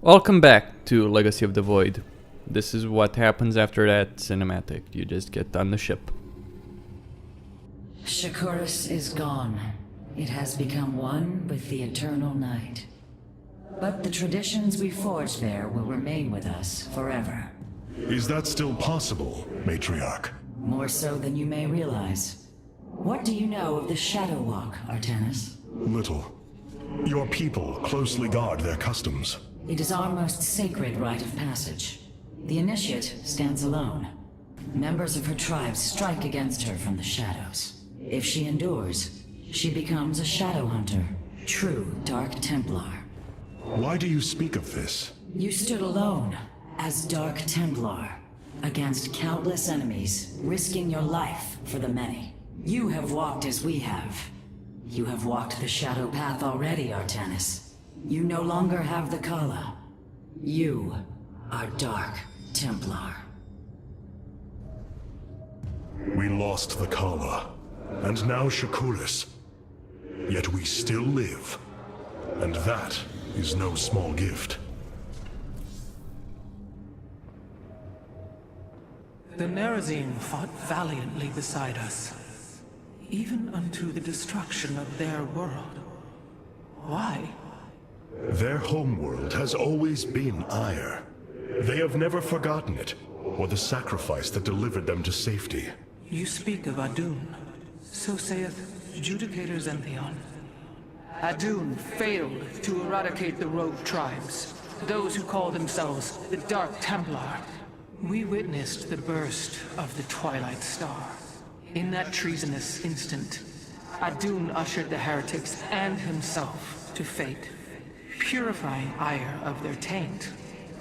Welcome back to Legacy of the Void. This is what happens after that cinematic. You just get on the ship. Shakuris is gone. It has become one with the eternal night. But the traditions we forged there will remain with us forever. Is that still possible, Matriarch? More so than you may realize. What do you know of the Shadow Walk, Artanis? Little. Your people closely guard their customs. It is our most sacred rite of passage. The Initiate stands alone. Members of her tribe strike against her from the shadows. If she endures, she becomes a Shadow Hunter, true Dark Templar. Why do you speak of this? You stood alone, as Dark Templar, against countless enemies, risking your life for the many. You have walked as we have. You have walked the Shadow Path already, Artanis. You no longer have the Kala. You are Dark Templar. We lost the Kala, and now Shakuris. Yet we still live, and that is no small gift. The Nerazim fought valiantly beside us, even unto the destruction of their world. Why? Their homeworld has always been Ire. They have never forgotten it, or the sacrifice that delivered them to safety. You speak of Adun. So saith Judicator Zentheon. Adun failed to eradicate the rogue tribes, those who call themselves the Dark Templar. We witnessed the burst of the Twilight Star. In that treasonous instant, Adun ushered the heretics and himself to fate, purifying Ire of their taint,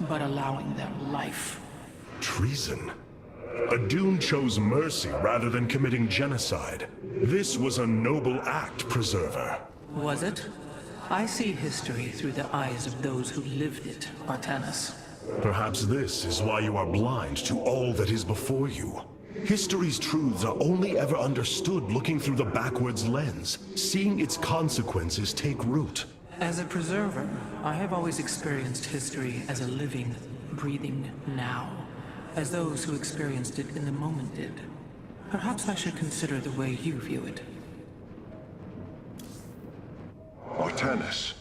but allowing them life. Treason? Adun chose mercy rather than committing genocide. This was a noble act, Preserver. Was it? I see history through the eyes of those who lived it, Artanis. Perhaps this is why you are blind to all that is before you. History's truths are only ever understood looking through the backwards lens, seeing its consequences take root. As a preserver, I have always experienced history as a living, breathing now, as those who experienced it in the moment did. Perhaps I should consider the way you view it. Artanis.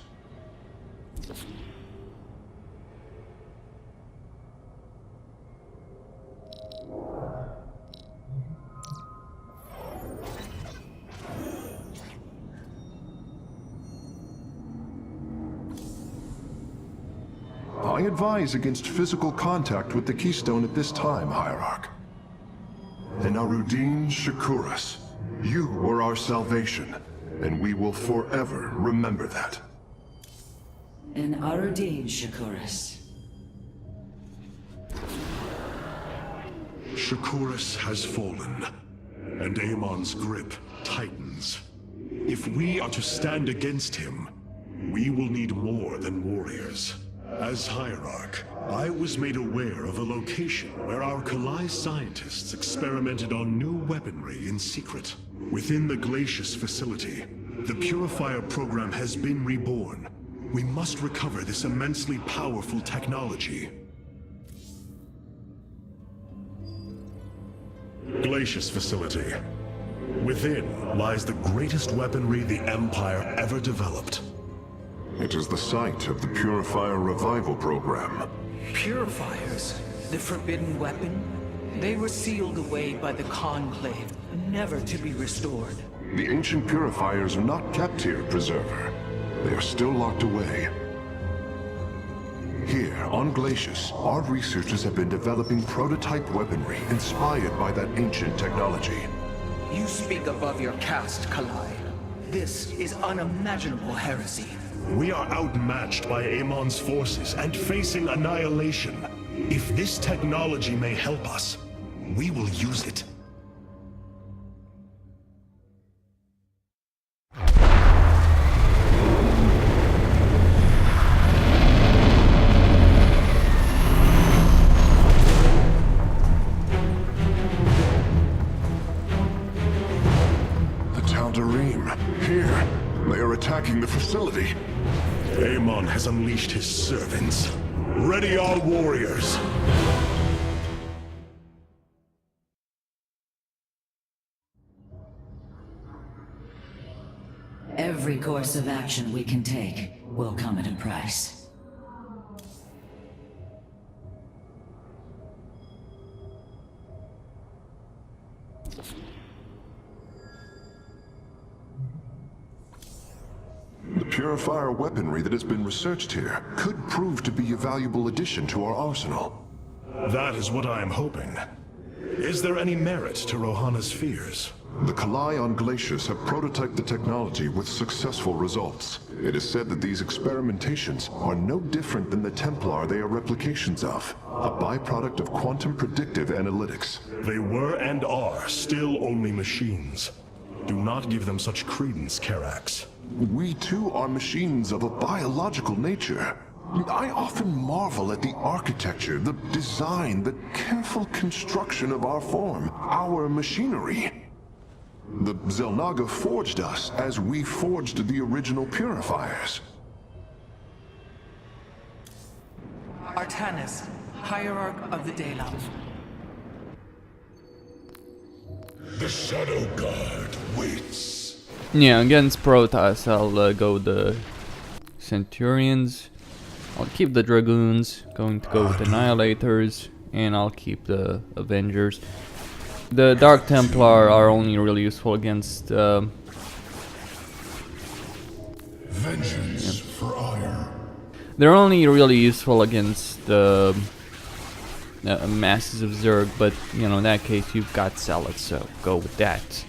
I advise against physical contact with the Keystone at this time, Hierarch. And Arudin Shakuris, you were our salvation, and we will forever remember that. In Arudin Shakuris. Shakuris has fallen, and Amon's grip tightens. If we are to stand against him, we will need more than warriors. As Hierarch, I was made aware of a location where our Kalai scientists experimented on new weaponry in secret. Within the Glacius facility, the Purifier program has been reborn. We must recover this immensely powerful technology. Glacius facility. Within lies the greatest weaponry the Empire ever developed. It is the site of the Purifier Revival Program. Purifiers? The forbidden weapon? They were sealed away by the Conclave, never to be restored. The ancient Purifiers are not kept here, Preserver. They are still locked away. Here, on Glacius, our researchers have been developing prototype weaponry inspired by that ancient technology. You speak above your caste, Kalai. This is unimaginable heresy. We are outmatched by Amon's forces and facing annihilation. If this technology may help us, we will use it. The Tal'Darim, here. They are attacking the facility. Amon has unleashed his servants. Ready all warriors. Every course of action we can take will come at a price. The purifier weaponry that has been researched here could prove to be a valuable addition to our arsenal. That is what I am hoping. Is there any merit to Rohana's fears? The Kalai on Glacius have prototyped the technology with successful results. It is said that these experimentations are no different than the Templar they are replications of, a byproduct of quantum predictive analytics. They were and are still only machines. Do not give them such credence, Karax. We too are machines of a biological nature. I often marvel at the architecture, the design, the careful construction of our form, our machinery. The Xel'Naga forged us as we forged the original purifiers. Artanis, Hierarch of the Daylove. The Shadow Guard waits. Yeah, against Protoss, I'll go the Centurions. I'll keep the Dragoons, going to go with Annihilators, and I'll keep the Avengers. The Dark Templar are only really useful against Vengeance for ire. they're only really useful against the masses of Zerg, but you know, in that case you've got Zealots, so go with that.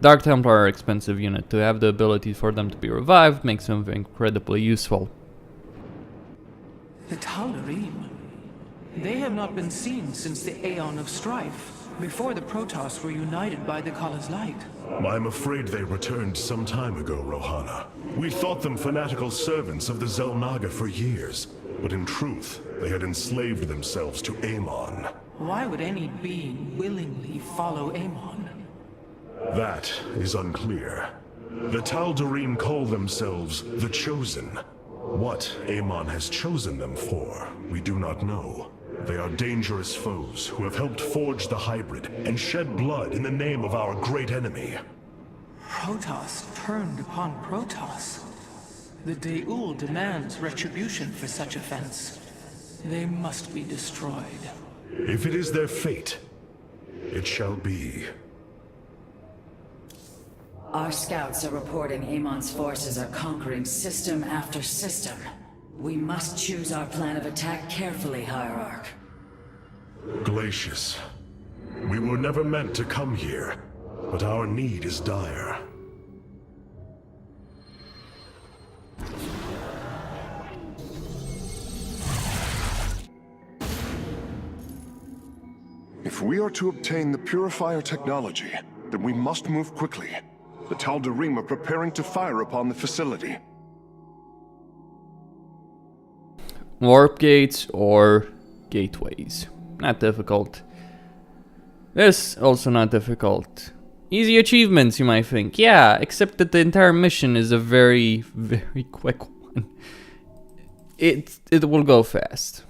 Dark Templar are an expensive unit. To have the ability for them to be revived makes them incredibly useful. The Tal'Darim. They have not been seen since the Aeon of Strife, before the Protoss were united by the Kala's light. I'm afraid they returned some time ago, Rohana. We thought them fanatical servants of the Xel'Naga for years, but in truth, they had enslaved themselves to Amon. Why would any being willingly follow Amon? That is unclear. The Tal'Darim call themselves the Chosen. What Amon has chosen them for, we do not know. They are dangerous foes who have helped forge the hybrid and shed blood in the name of our great enemy. Protoss turned upon Protoss. The De'ul demands retribution for such offense. They must be destroyed. If it is their fate, it shall be. Our scouts are reporting Amon's forces are conquering system after system. We must choose our plan of attack carefully, Hierarch. Glacius. We were never meant to come here, but our need is dire. If we are to obtain the purifier technology, then we must move quickly. The Tal'Darim are preparing to fire upon the facility. Warp gates or gateways. Not difficult. This also not difficult. Easy achievements, you might think. Yeah, except that the entire mission is a very, very quick one. It will go fast.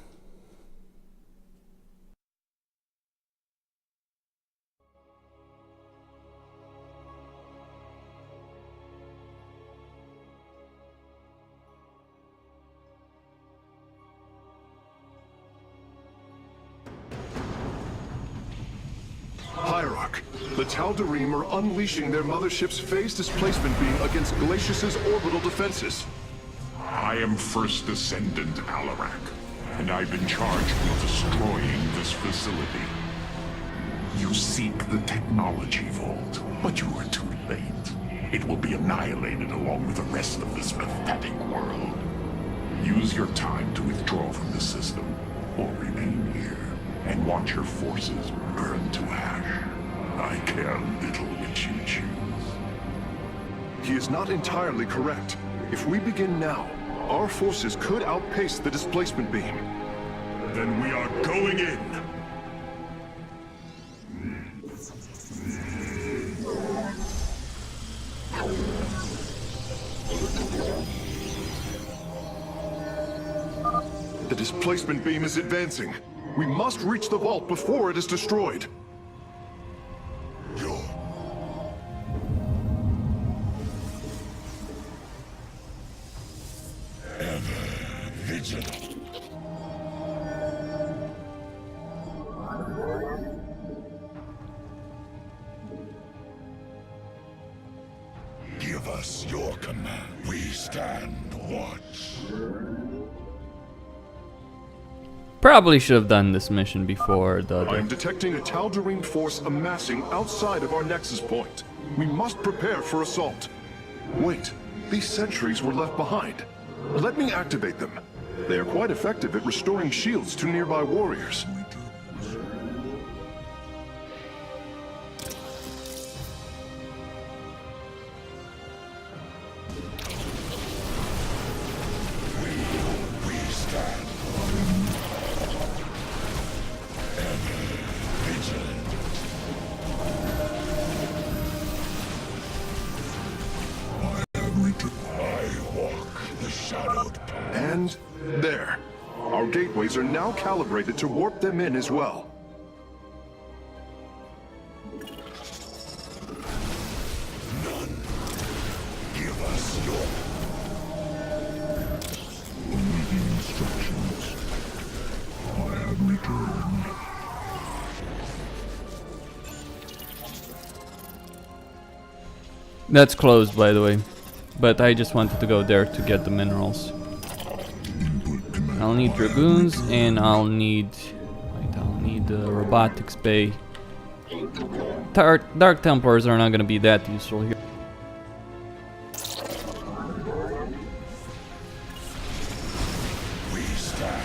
Hierarch, the Tal'Darim are unleashing their mothership's phase displacement beam against Glacius's orbital defenses. I am First Descendant Alarak, and I've been charged with destroying this facility. You seek the technology vault, but you are too late. It will be annihilated along with the rest of this pathetic world. Use your time to withdraw from the system, or remain here, and watch your forces burn to ash. I care little which you choose. He is not entirely correct. If we begin now, our forces could outpace the displacement beam. Then we are going in! The displacement beam is advancing. We must reach the vault before it is destroyed. Give us your command. We stand watch. Probably should have done this mission before the I other. am detecting a Tal'Darim force amassing outside of our nexus point. We must prepare for assault. Wait, these sentries were left behind. Let me activate them. They are quite effective at restoring shields to nearby warriors. We stand ever vigilant. I walk the shadowed path. And there. Our gateways are now calibrated to warp them in as well. Give us your instructions. I have returned. That's closed, by the way. But I just wanted to go there to get the minerals. I'll need dragoons and I'll need the robotics bay. Dark Templars are not going to be that useful here. We stand.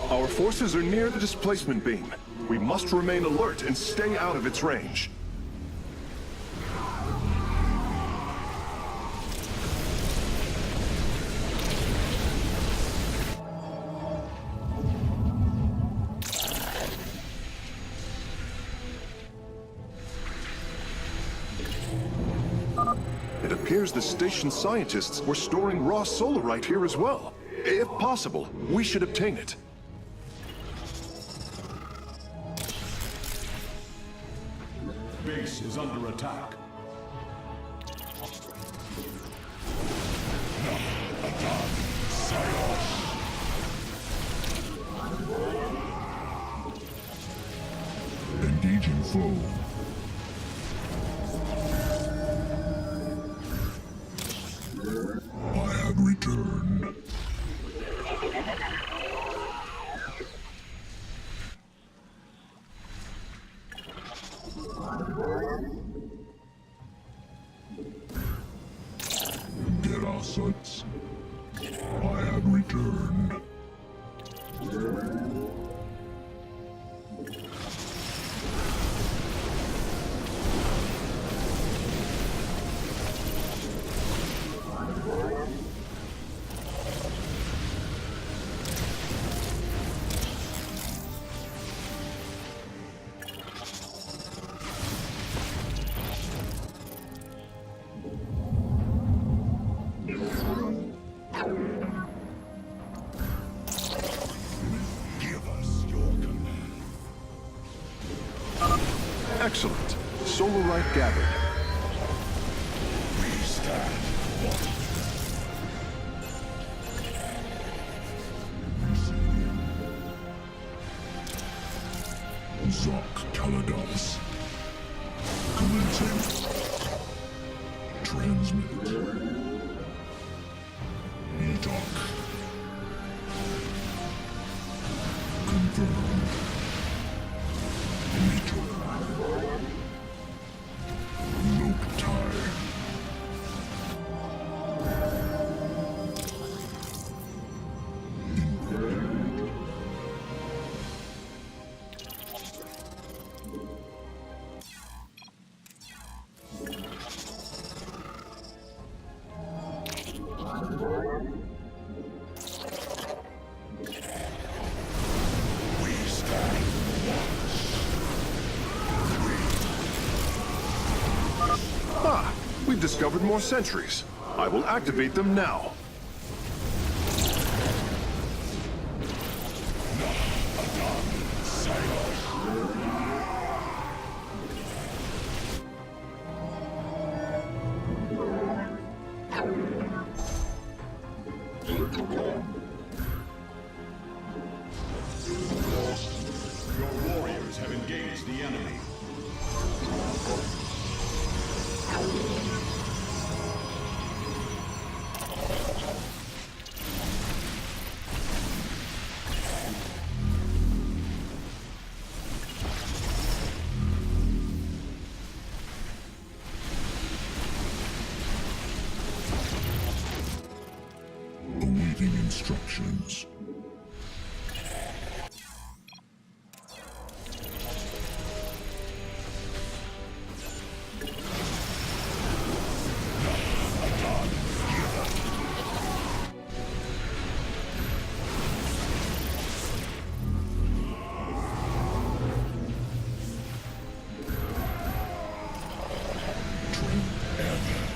Our forces are near the displacement beam. We must remain alert and stay out of its range. It appears the station scientists were storing raw solarite here as well. If possible, we should obtain it. Base is under attack. Engaging foe. I have returned. Get our sights. I have returned. Give us your command. Excellent. Solarite gathered. We stand watch. Zoc Calados. Commencing. Transmit. Edoc. Confirmed. Return. Loop tie. We've discovered more sentries. I will activate them now. Your warriors have engaged the enemy. Awaiting instructions.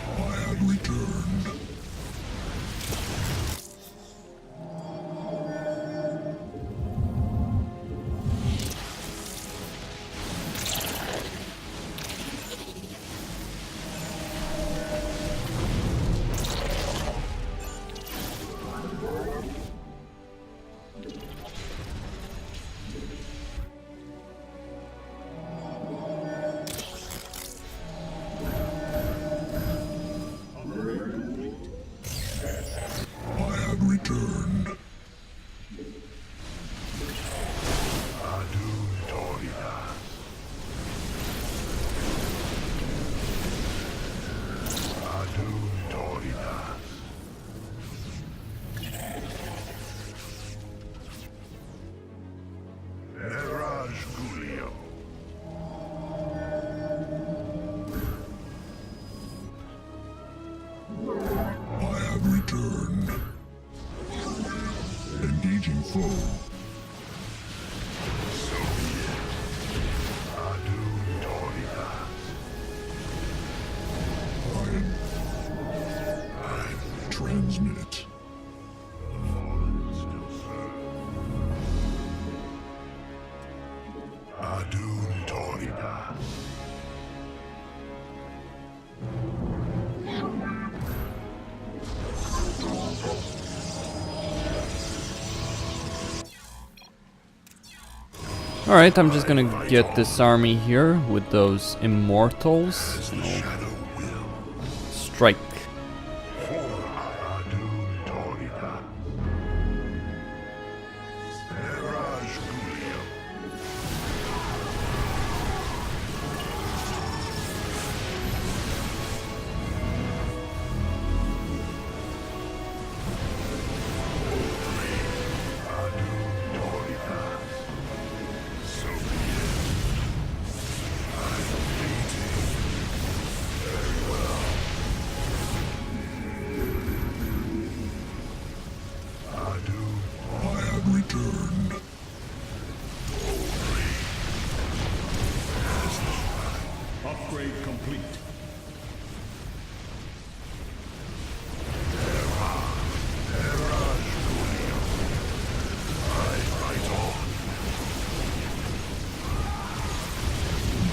I have returned. I have returned. I have returned. Engaging foe. Transmit. Adun Torida. Alright, I'm just gonna get this army here with those immortals. And I'll strike. I have returned. Upgrade complete.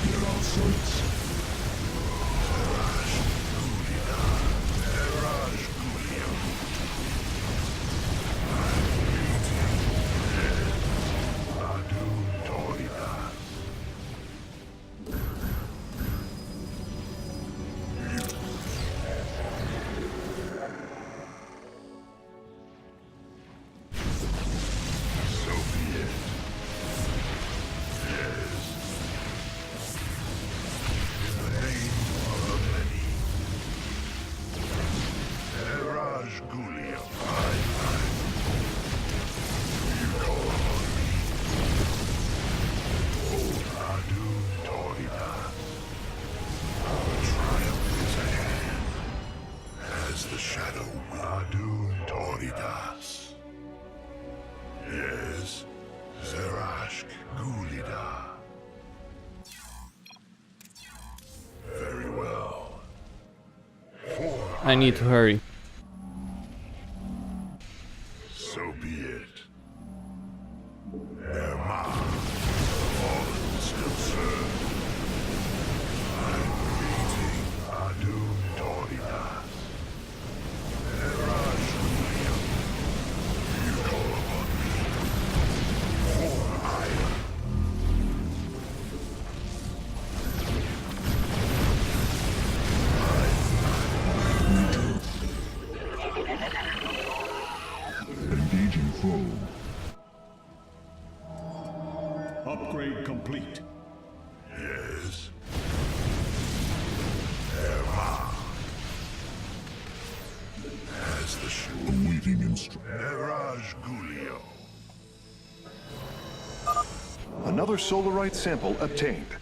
Get our sights. I need to hurry. So be it. Erma, fallen still serve. I'm waiting. Adum Toridas. Eraj William. You call upon me. For ire. Engaging foe. Upgrade complete. Yes. Erma. As the shoe. Awaiting instruction. Eraj Gulio. Another Solarite sample obtained.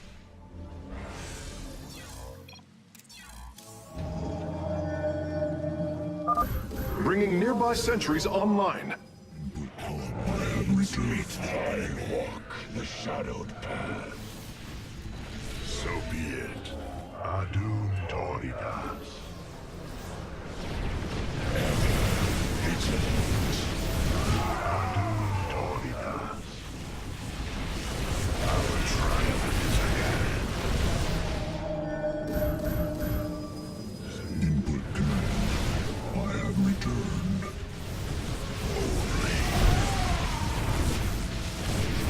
Bringing nearby sentries online. Meet thine walk the shadowed path. So be it. Adum Toridas. Vigilant. Adum Toridas. Our triumph is ahead. Input command. I have returned.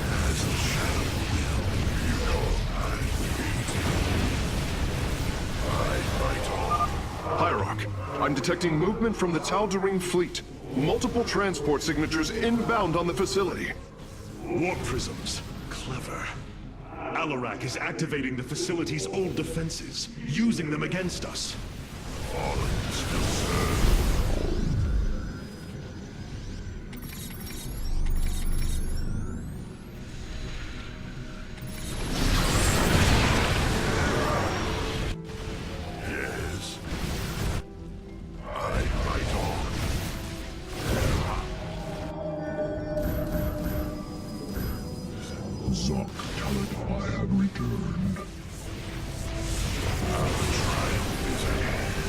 As the shadow will, you call I fight on. Hierarch, I'm detecting movement from the Tal'Darim fleet. Multiple transport signatures inbound on the facility. Warp prisms. Clever. Alarak is activating the facility's old defenses, using them against us. Fallen still serve. Yes. I fight on. Zok Talad, I have returned. Our triumph is ahead.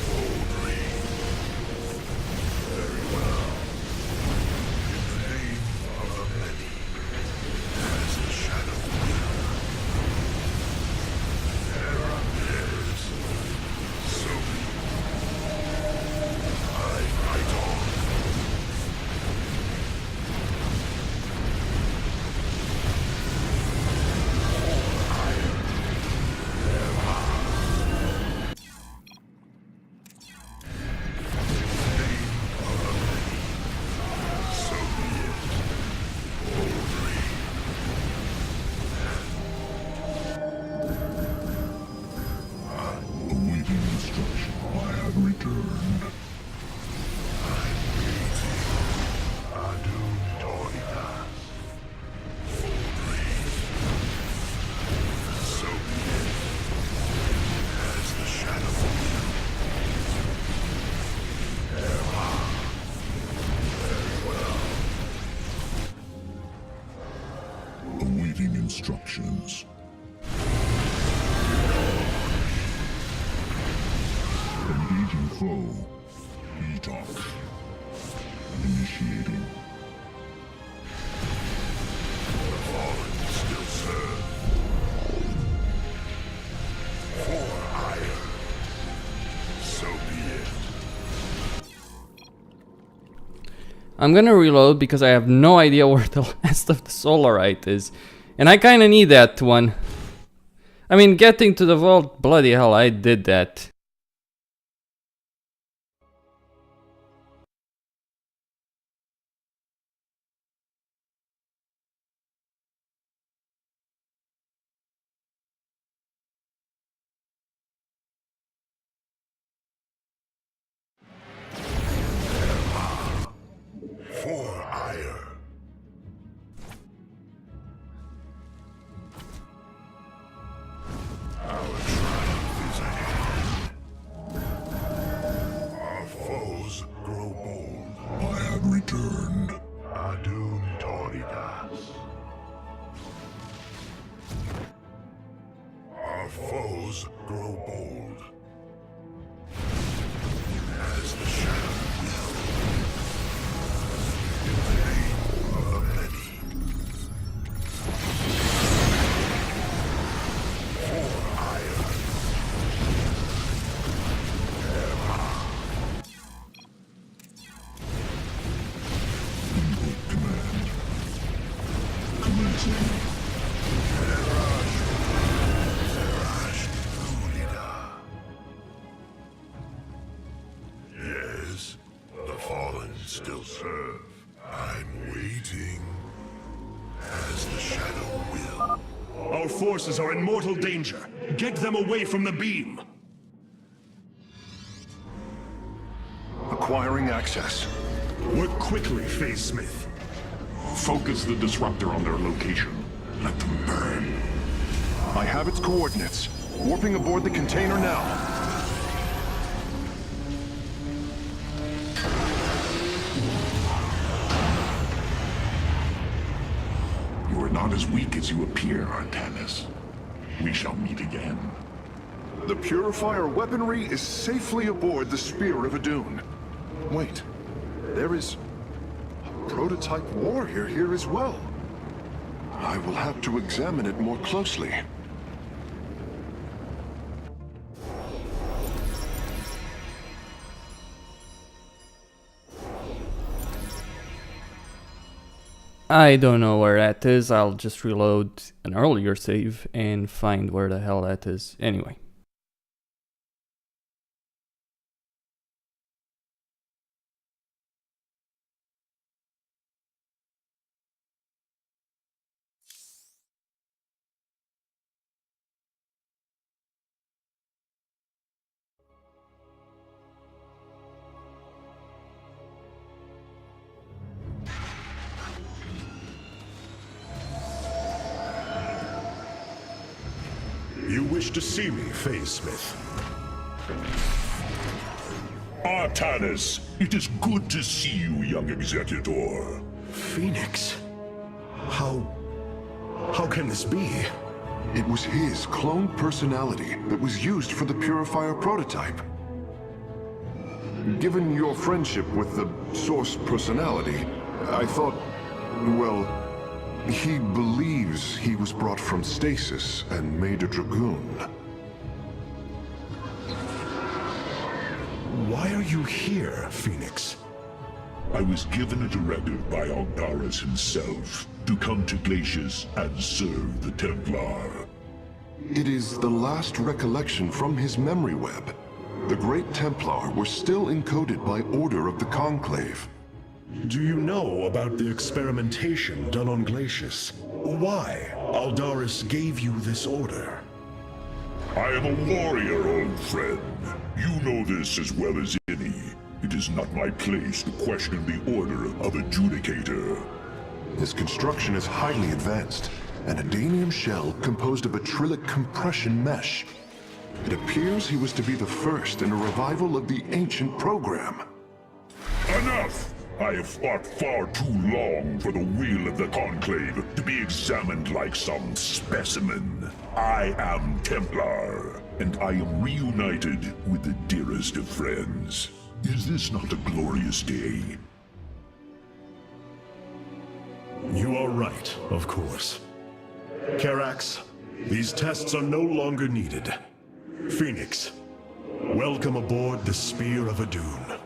Boldly. Very well. In the name of the many, as the shadow will. Terra is. So be it. I fight on. So be it. Boldly. Awaiting instruction. I have returned. Adum Toridas. Boldly. So be it. As the shadow will. Erma. Very well. Awaiting instructions. Engaging foe. E-talk. Initiating. The fallen still serve. For ire. So be it. I'm gonna reload because I have no idea where the last of the Solarite is. And I kinda need that one. I mean, getting to the vault, bloody hell, I did that. For ire. Our triumph is ahead. Our foes grow bold. I have returned. Adum Toridas. Our foes grow bold. Yes, the Fallen still serve. I'm waiting. As the Shadow will. Our forces are in mortal danger. Get them away from the beam. Acquiring access. Work quickly, Phase Smith. Focus the disruptor on their location. Let them burn. I have its coordinates. Warping aboard the container now. You are not as weak as you appear, Artanis. We shall meet again. The Purifier weaponry is safely aboard the Spear of Adun. Wait, there is a prototype warrior here as well. I will have to examine it more closely. I don't know where that is. I'll just reload an earlier save and find where the hell that is. Anyway. You wish to see me, Phase Smith? Artanis, it is good to see you, young Executor. Phoenix? How can this be? It was his cloned personality that was used for the Purifier prototype. Given your friendship with the Source personality, I thought, well, he believes he was brought from stasis and made a Dragoon. Why are you here, Phoenix? I was given a directive by Artanis himself to come to Glacius and serve the Templar. It is the last recollection from his memory web. The Great Templar were still encoded by order of the Conclave. Do you know about the experimentation done on Glacius? Why Aldaris gave you this order? I am a warrior, old friend. You know this as well as any. It is not my place to question the order of Adjudicator. His construction is highly advanced, an Adanium shell composed of acrylic compression mesh. It appears he was to be the first in a revival of the ancient program. Enough! I have fought far too long for the will of the Conclave to be examined like some specimen. I am Templar, and I am reunited with the dearest of friends. Is this not a glorious day? You are right, of course. Karax, these tests are no longer needed. Phoenix, welcome aboard the Spear of Adun.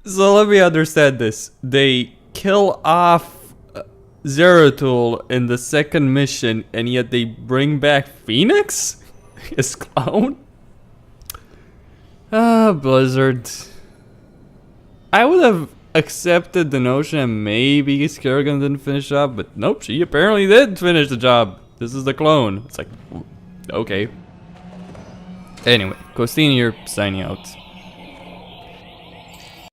So let me understand this. They kill off Zeratul in the second mission, and yet they bring back Phoenix? His clone? Ah, Blizzard. I would have accepted the notion that maybe Skerrigan didn't finish the job, but nope, she apparently did finish the job. This is the clone. It's like, okay. Anyway, Costin here, signing out.